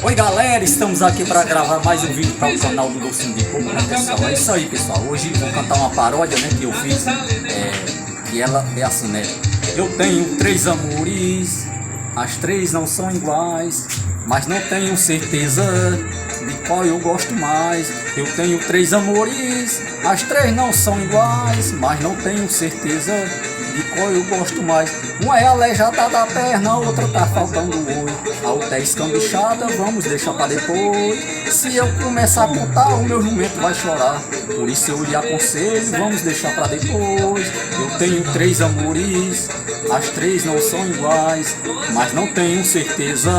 Oi galera, estamos aqui para gravar mais um vídeo para o canal do Docinho de Coco, né pessoal? É isso aí pessoal, hoje vou cantar uma paródia, né, que eu fiz, que ela é assim, né? Eu tenho três amores, as três não são iguais, mas não tenho certeza de qual eu gosto mais. Eu tenho três amores, as três não são iguais, mas não tenho certeza de qual eu gosto mais. Uma é aleijada da perna, a outra tá faltando o olho. A outra é escambichada, vamos deixar pra depois. Se eu começar a contar, o meu jumento vai chorar. Por isso eu lhe aconselho, vamos deixar pra depois. Eu tenho três amores, as três não são iguais, mas não tenho certeza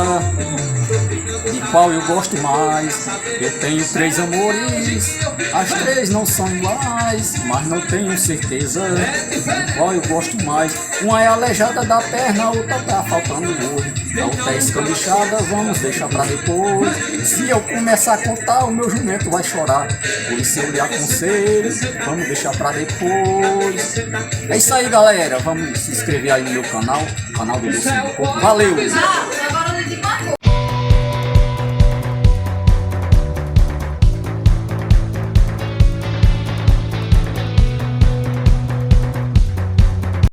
de qual eu gosto mais. Eu tenho três amores, as três não são iguais, mas não tenho certeza de qual eu gosto mais. Uma é aleijada da perna, a outra tá faltando o olho. A outra é escambichada, vamos deixar pra depois. Se eu começar a contar, o meu jumento vai chorar. Por isso eu lhe aconselho, vamos deixar pra depois. É isso aí galera, vamos se inscrever aí no meu canal, canal do Docinho de Coco. Valeu!